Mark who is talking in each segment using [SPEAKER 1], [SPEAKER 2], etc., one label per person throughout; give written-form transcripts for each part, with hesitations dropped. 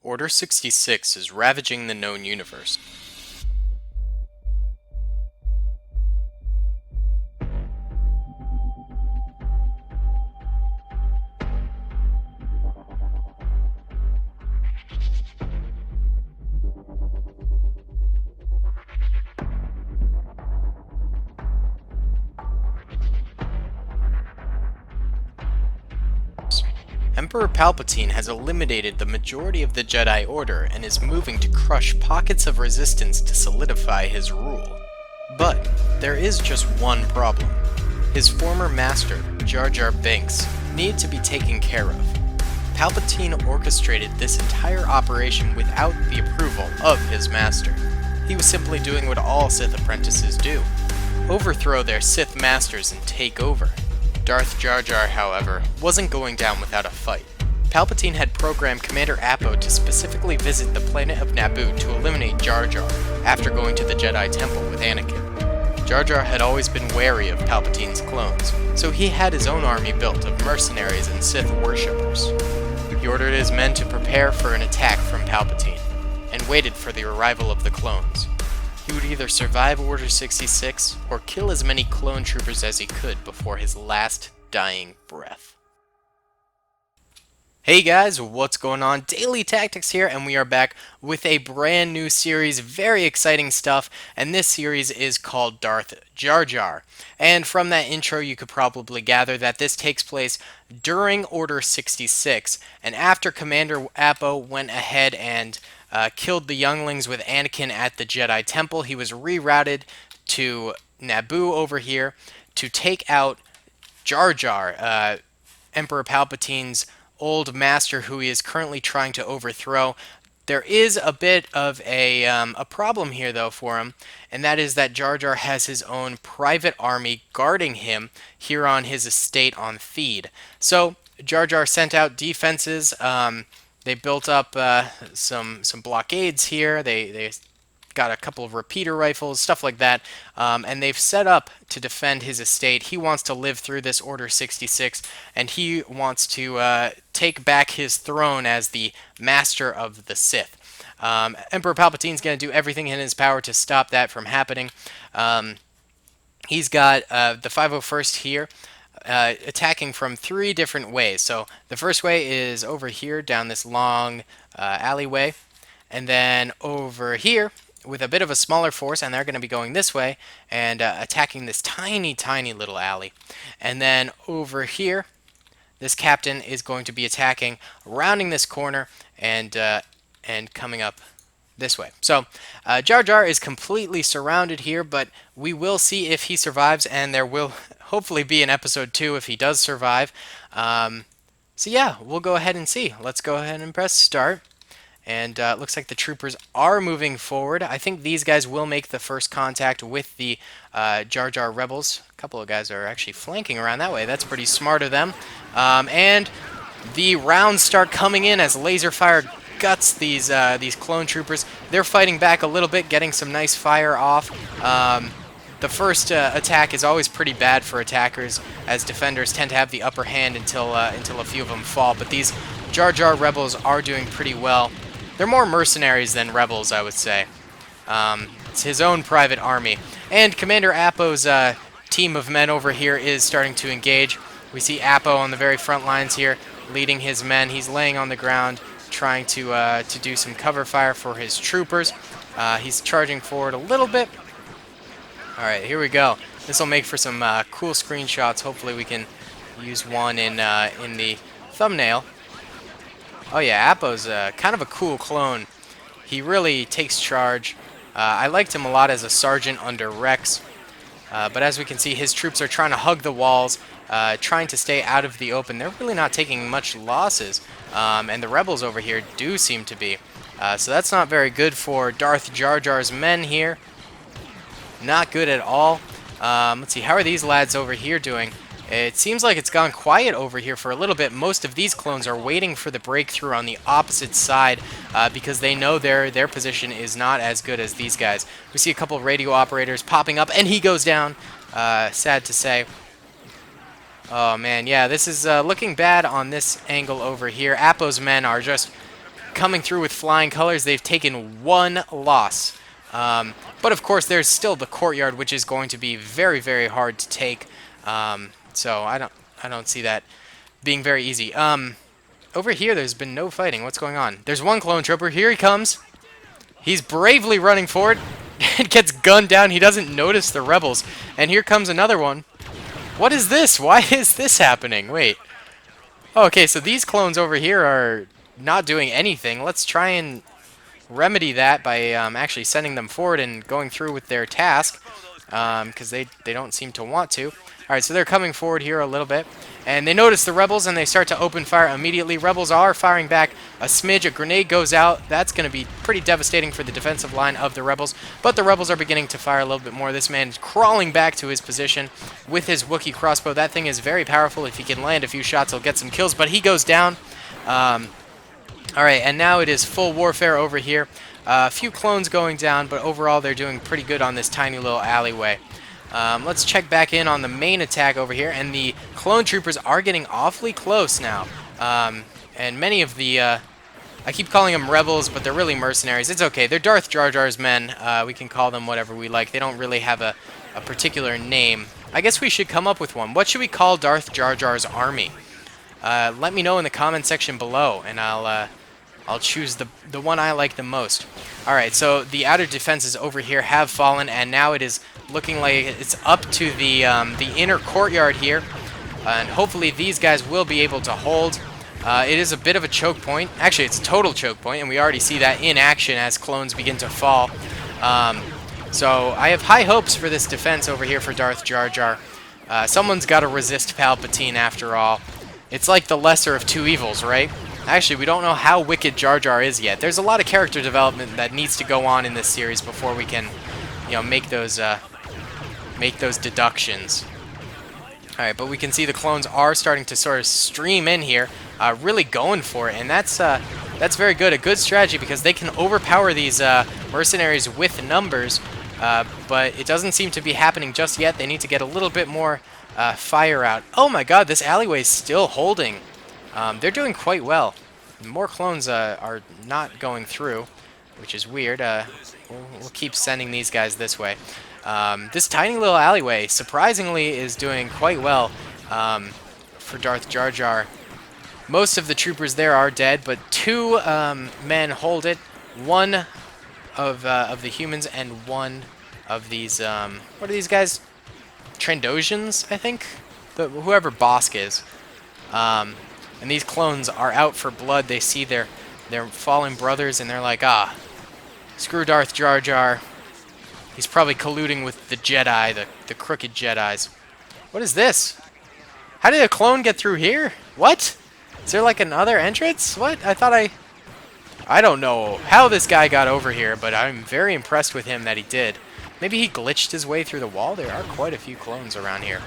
[SPEAKER 1] Order 66 is ravaging the known universe. Emperor Palpatine has eliminated the majority of the Jedi Order and is moving to crush pockets of resistance to solidify his rule. But there is just one problem. His former master, Jar Jar Binks, needed to be taken care of. Palpatine orchestrated this entire operation without the approval of his master. He was simply doing what all Sith apprentices do: overthrow their Sith masters and take over. Darth Jar Jar, however, wasn't going down without a fight. Palpatine had programmed Commander Appo to specifically visit the planet of Naboo to eliminate Jar Jar after going to the Jedi Temple with Anakin. Jar Jar had always been wary of Palpatine's clones, so he had his own army built of mercenaries and Sith worshippers. He ordered his men to prepare for an attack from Palpatine, and waited for the arrival of the clones. He would either survive Order 66 or kill as many clone troopers as he could before his last dying breath. Hey guys, what's going on? Daily Tactics here, and we are back with a brand new series. Very exciting stuff, and this series is called Darth Jar Jar. And from that intro, you could probably gather that this takes place during Order 66, and after Commander Appo went ahead and killed the younglings with Anakin at the Jedi Temple, he was rerouted to Naboo over here to take out Jar Jar, Emperor Palpatine's old master, who he is currently trying to overthrow. There is a bit of a problem here, though, for him, and that is that Jar Jar has his own private army guarding him here on his estate on Theed. So Jar Jar sent out defenses. They built up some blockades here. They got a couple of repeater rifles, stuff like that, and they've set up to defend his estate. He wants to live through this Order 66, and he wants to take back his throne as the master of the Sith. Emperor Palpatine's going to do everything in his power to stop that from happening. He's got the 501st here, attacking from three different ways. So the first way is over here down this long alleyway, and then over here with a bit of a smaller force, and they're going to be going this way and attacking this tiny little alley. And then over here, this captain is going to be attacking, rounding this corner, and coming up this way. So Jar Jar is completely surrounded here, but we will see if he survives, and there will hopefully be an episode 2 if he does survive. So yeah, we'll go ahead and see. Let's go ahead and press start. And it looks like the troopers are moving forward. I think these guys will make the first contact with the Jar Jar rebels. A couple of guys are actually flanking around that way. That's pretty smart of them. And the rounds start coming in as laser fire guts these clone troopers. They're fighting back a little bit, getting some nice fire off. The first attack is always pretty bad for attackers, as defenders tend to have the upper hand until a few of them fall. But these Jar Jar rebels are doing pretty well. They're more mercenaries than rebels, I would say. It's his own private army. And Commander Appo's team of men over here is starting to engage. We see Appo on the very front lines here, leading his men. He's laying on the ground, trying to do some cover fire for his troopers. He's charging forward a little bit. Alright, here we go. This will make for some cool screenshots. Hopefully we can use one in the thumbnail. Oh yeah, Appo's kind of a cool clone. He really takes charge. I liked him a lot as a sergeant under Rex. But as we can see, his troops are trying to hug the walls, trying to stay out of the open. They're really not taking much losses. And the rebels over here do seem to be. So that's not very good for Darth Jar Jar's men here. Not good at all. Let's see, how are these lads over here doing? It seems like it's gone quiet over here for a little bit. Most of these clones are waiting for the breakthrough on the opposite side because they know their position is not as good as these guys. We see a couple of radio operators popping up, and he goes down. Sad to say. Oh man, yeah, this is looking bad on this angle over here. Appo's men are just coming through with flying colors. They've taken one loss. But of course, there's still the courtyard, which is going to be very, very hard to take. So I don't see that being very easy. Over here, there's been no fighting. What's going on? There's one clone trooper. Here he comes. He's bravely running forward. It gets gunned down. He doesn't notice the rebels. And here comes another one. What is this? Why is this happening? Wait. Okay, so these clones over here are not doing anything. Let's try and remedy that by actually sending them forward and going through with their task, because they don't seem to want to. Alright, so they're coming forward here a little bit, and they notice the rebels and they start to open fire immediately. Rebels are firing back a smidge. A grenade goes out. That's going to be pretty devastating for the defensive line of the rebels, but the rebels are beginning to fire a little bit more. This man is crawling back to his position with his Wookiee crossbow. That thing is very powerful. If he can land a few shots, he'll get some kills, but he goes down. Alright, and now it is full warfare over here. A few clones going down, but overall they're doing pretty good on this tiny little alleyway. Let's check back in on the main attack over here, and the clone troopers are getting awfully close now. And many of the, I keep calling them rebels, but they're really mercenaries. It's okay, they're Darth Jar Jar's men. We can call them whatever we like. They don't really have a particular name. I guess we should come up with one. What should we call Darth Jar Jar's army? Let me know in the comment section below, and I'll choose the one I like the most. Alright, so the outer defenses over here have fallen, and now it is looking like it's up to the inner courtyard here. And hopefully these guys will be able to hold. It is a bit of a choke point. Actually, it's a total choke point, and we already see that in action as clones begin to fall. So I have high hopes for this defense over here for Darth Jar Jar. Someone's got to resist Palpatine after all. It's like the lesser of two evils, right? Actually, we don't know how wicked Jar Jar is yet. There's a lot of character development that needs to go on in this series before we can, you know, make those deductions. All right, but we can see the clones are starting to sort of stream in here, really going for it, and that's very good. A good strategy because they can overpower these mercenaries with numbers, but it doesn't seem to be happening just yet. They need to get a little bit more fire out. Oh my God, this alleyway is still holding. They're doing quite well. More clones are not going through, which is weird. We'll keep sending these guys this way. This tiny little alleyway, surprisingly, is doing quite well for Darth Jar Jar. Most of the troopers there are dead, but two men hold it. One of the humans and one of these, what are these guys? Trandosians, I think? Whoever Bosk is. And these clones are out for blood. They see their fallen brothers, and they're like, ah, screw Darth Jar Jar. He's probably colluding with the Jedi, the crooked Jedis. What is this? How did a clone get through here? What? Is there like another entrance? What? I don't know how this guy got over here, but I'm very impressed with him that he did. Maybe he glitched his way through the wall? There are quite a few clones around here.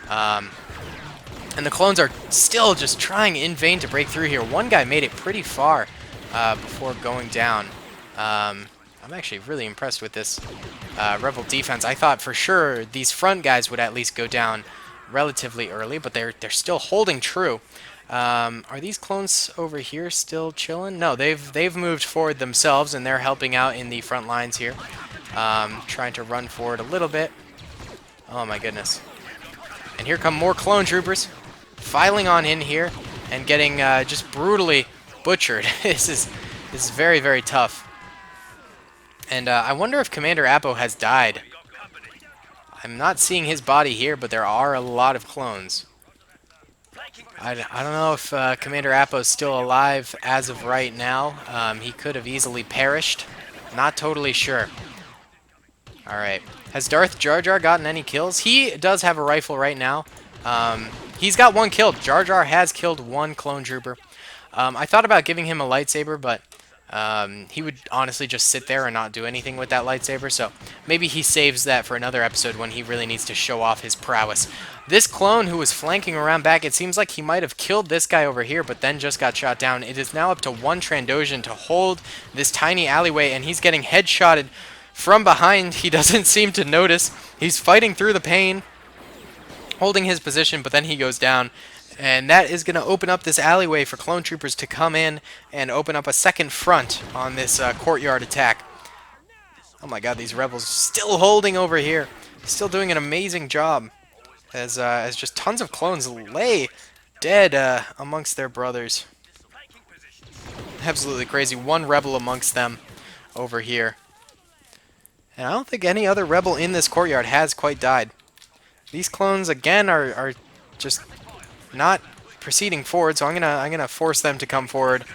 [SPEAKER 1] And the clones are still just trying in vain to break through here. One guy made it pretty far before going down. I'm actually really impressed with this Rebel defense. I thought for sure these front guys would at least go down relatively early, but they're still holding true. Are these clones over here still chilling? No, they've moved forward themselves, and they're helping out in the front lines here. Trying to run forward a little bit. Oh my goodness. And here come more clone troopers filing on in here and getting just brutally butchered. This is very, very tough. And I wonder if Commander Appo has died. I'm not seeing his body here, but there are a lot of clones. I don't know if Commander Appo is still alive as of right now. He could have easily perished. Not totally sure. Alright. Has Darth Jar Jar gotten any kills? He does have a rifle right now. He's got one kill. Jar Jar has killed one clone trooper. I thought about giving him a lightsaber, but he would honestly just sit there and not do anything with that lightsaber, so maybe he saves that for another episode when he really needs to show off his prowess. This clone who was flanking around back, it seems like he might have killed this guy over here, but then just got shot down. It is now up to one Trandosian to hold this tiny alleyway, and he's getting headshotted from behind. He doesn't seem to notice. He's fighting through the pain, holding his position, but then he goes down, And that is going to open up this alleyway for clone troopers to come in and open up a second front on this courtyard attack. Oh my god, these rebels still holding over here. Still doing an amazing job as just tons of clones lay dead amongst their brothers. Absolutely crazy. One rebel amongst them over here. And I don't think any other rebel in this courtyard has quite died. These clones, again, are just not proceeding forward, so I'm gonna force them to come forward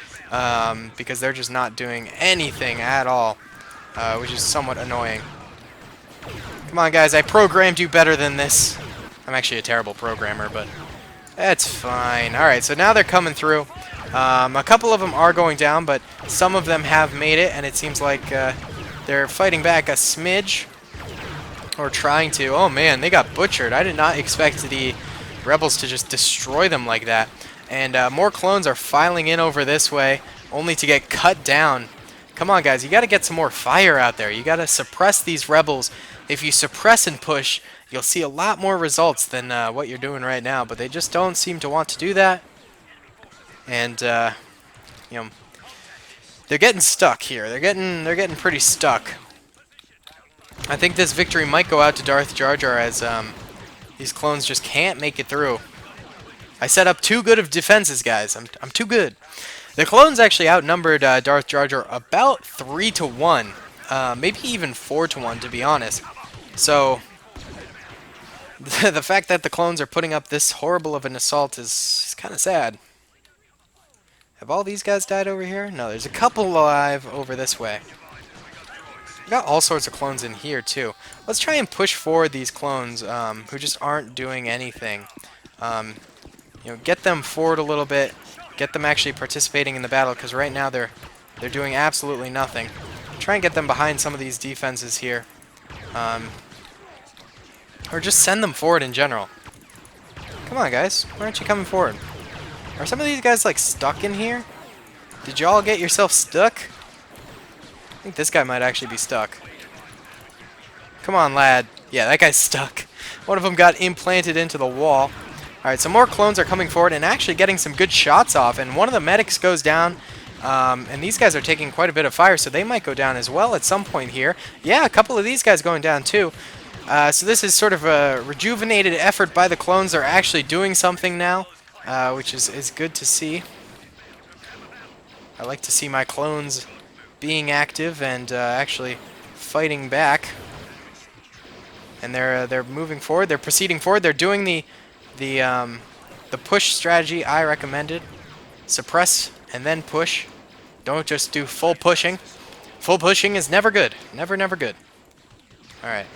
[SPEAKER 1] because they're just not doing anything at all, which is somewhat annoying. Come on, guys, I programmed you better than this. I'm actually a terrible programmer, but that's fine. Alright, so now they're coming through. A couple of them are going down, but some of them have made it, and it seems like they're fighting back a smidge, or trying to. Oh man, they got butchered. I did not expect the rebels to just destroy them like that. And more clones are filing in over this way, only to get cut down. Come on, guys, you got to get some more fire out there. You got to suppress these rebels. If you suppress and push, you'll see a lot more results than what you're doing right now. But they just don't seem to want to do that. And you know, they're getting stuck here. They're getting pretty stuck. I think this victory might go out to Darth Jar Jar as these clones just can't make it through. I set up too good of defenses, guys. I'm too good. The clones actually outnumbered Darth Jar Jar about 3 to 1, maybe even 4 to 1, to be honest. So the fact that the clones are putting up this horrible of an assault is kind of sad. Have all these guys died over here? No, there's a couple alive over this way. We've got all sorts of clones in here, too. Let's try and push forward these clones who just aren't doing anything. You know, get them forward a little bit. Get them actually participating in the battle, because right now they're doing absolutely nothing. Try and get them behind some of these defenses here. Or just send them forward in general. Come on, guys. Why aren't you coming forward? Are some of these guys, like, stuck in here? Did y'all get yourself stuck? I think this guy might actually be stuck. Come on, lad. Yeah, that guy's stuck. One of them got implanted into the wall. Alright, so more clones are coming forward and actually getting some good shots off. And one of the medics goes down. And these guys are taking quite a bit of fire, so they might go down as well at some point here. Yeah, a couple of these guys going down, too. So this is sort of a rejuvenated effort by the clones. They're actually doing something now. Which is good to see. I like to see my clones being active and actually fighting back. And they're moving forward. They're proceeding forward. They're doing the push strategy I recommended. Suppress and then push. Don't just do full pushing. Full pushing is never good. Never good. All right.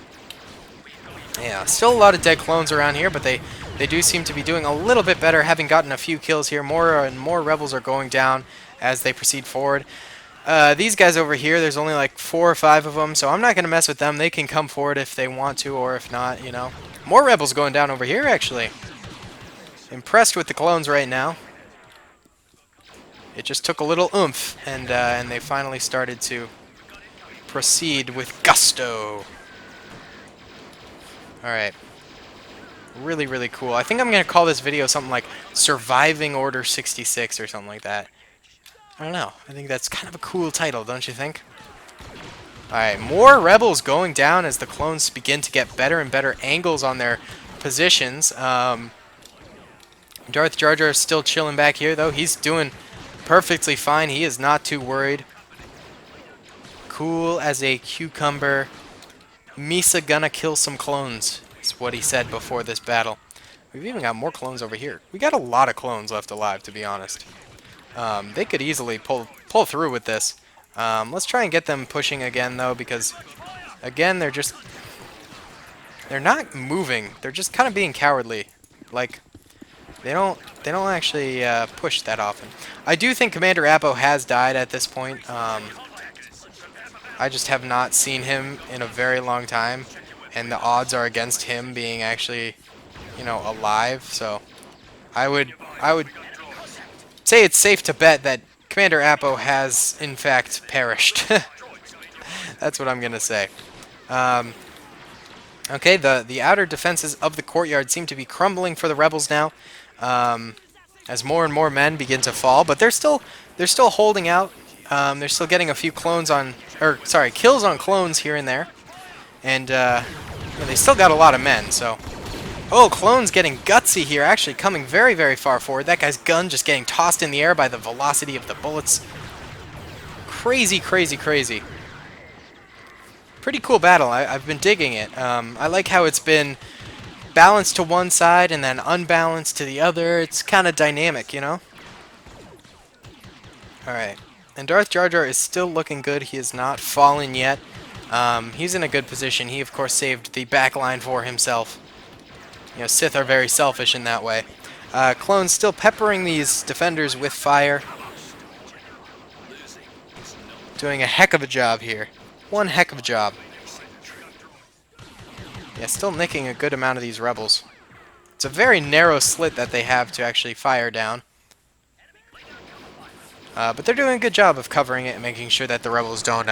[SPEAKER 1] Yeah, still a lot of dead clones around here, but they do seem to be doing a little bit better, having gotten a few kills here. More and more rebels are going down as they proceed forward. These guys over here, there's only like 4 or 5 of them, so I'm not going to mess with them. They can come forward if they want to, or if not, you know. More rebels going down over here, actually. Impressed with the clones right now. It just took a little oomph, and they finally started to proceed with gusto. Alright. Really cool. I think I'm going to call this video something like Surviving Order 66 or something like that. I don't know. I think that's kind of a cool title, don't you think? Alright, more rebels going down as the clones begin to get better and better angles on their positions. Darth Jar Jar is still chilling back here, though. He's doing perfectly fine. He is not too worried. Cool as a cucumber. Misa gonna kill some clones, is what he said before this battle. We've even got more clones over here. We got a lot of clones left alive, to be honest. They could easily pull through with this. Let's try and get them pushing again, though, because, again, they're not moving. They're just kind of being cowardly. Like, they don't actually push that often. I do think Commander Appo has died at this point. I just have not seen him in a very long time, and the odds are against him being actually, you know, alive. So I would say it's safe to bet that Commander Appo has in fact perished. That's what I'm gonna say. Okay, the outer defenses of the courtyard seem to be crumbling for the rebels now. as more and more men begin to fall, but they're still holding out. They're still getting a few clones on, or sorry, kills on clones here and there, and yeah, they still got a lot of men. So, oh, clones getting gutsy here, actually coming very, very far forward. That guy's gun just getting tossed in the air by the velocity of the bullets. Crazy, crazy, crazy. Pretty cool battle. I've been digging it. I like how it's been balanced to one side and then unbalanced to the other. It's kind of dynamic, you know? Alright. And Darth Jar Jar is still looking good. He has not fallen yet. He's in a good position. He, of course, saved the back line for himself. You know, Sith are very selfish in that way. Clones still peppering these defenders with fire. Doing a heck of a job here. One heck of a job. Yeah, still nicking a good amount of these rebels. It's a very narrow slit that they have to actually fire down. But they're doing a good job of covering it and making sure that the rebels don't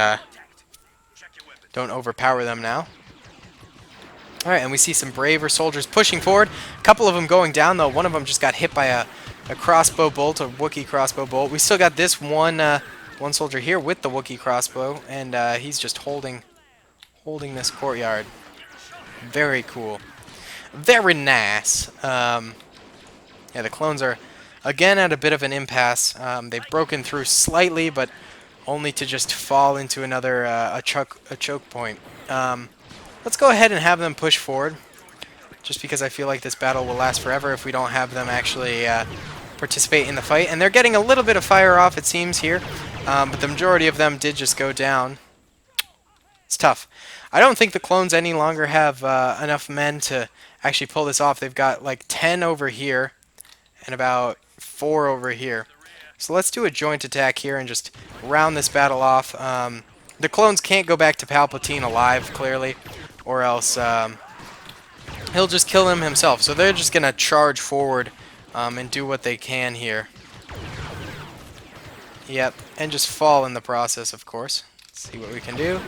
[SPEAKER 1] overpower them now. Alright, and we see some braver soldiers pushing forward. A couple of them going down, though. One of them just got hit by a crossbow bolt, a Wookiee crossbow bolt. We still got this one soldier here with the Wookiee crossbow, and he's just holding this courtyard. Very cool. Very nice. Yeah, the clones are, again, at a bit of an impasse. They've broken through slightly, but only to just fall into another a choke point. Let's go ahead and have them push forward, just because I feel like this battle will last forever if we don't have them actually participate in the fight. And they're getting a little bit of fire off, it seems, here, but the majority of them did just go down. It's tough. I don't think the clones any longer have enough men to actually pull this off. They've got like 10 over here and about 4 over here. So let's do a joint attack here and just round this battle off. The clones can't go back to Palpatine alive, clearly, or else he'll just kill him himself. So they're just going to charge forward and do what they can here. Yep, and just fall in the process, of course. Let's see what we can do.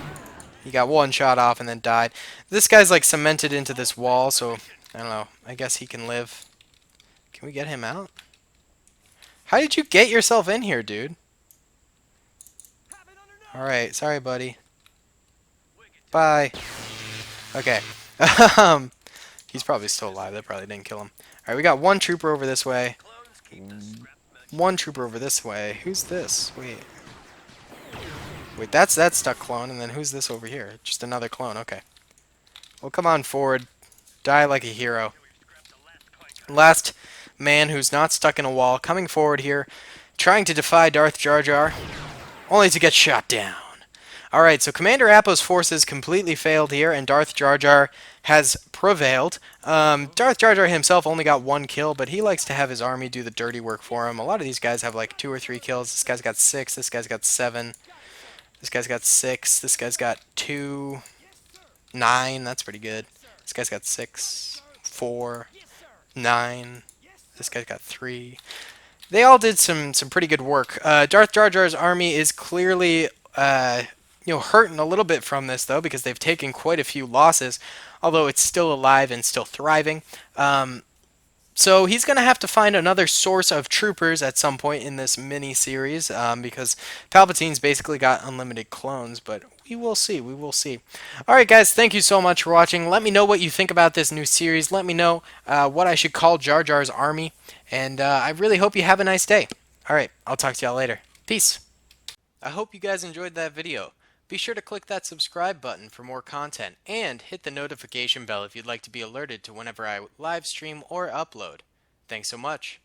[SPEAKER 1] He got one shot off and then died. This guy's like cemented into this wall, so I don't know. I guess he can live. Can we get him out? How did you get yourself in here, dude? Alright, sorry, buddy. Bye. Okay. He's probably still alive. They probably didn't kill him. Alright, we got one trooper over this way. One trooper over this way. Who's this? Wait, that's that stuck clone, and then who's this over here? Just another clone, okay. Well, come on forward. Die like a hero. Last man who's not stuck in a wall, coming forward here, trying to defy Darth Jar Jar, only to get shot down. Alright, so Commander Appo's forces completely failed here, and Darth Jar Jar has prevailed. Darth Jar Jar himself only got 1 kill, but he likes to have his army do the dirty work for him. A lot of these guys have like 2 or 3 kills. This guy's got 6, this guy's got 7. This guy's got 6. This guy's got 2. 9. That's pretty good. This guy's got 6. 4. 9. This guy's got 3. They all did some pretty good work. Darth Jar Jar's army is clearly hurting a little bit from this, though, because they've taken quite a few losses, although it's still alive and still thriving. So he's going to have to find another source of troopers at some point in this mini-series, because Palpatine's basically got unlimited clones, but we will see, we will see. Alright guys, thank you so much for watching. Let me know what you think about this new series. Let me know what I should call Jar Jar's army, and I really hope you have a nice day. Alright, I'll talk to y'all later. Peace! I hope you guys enjoyed that video. Be sure to click that subscribe button for more content, and hit the notification bell if you'd like to be alerted to whenever I live stream or upload. Thanks so much.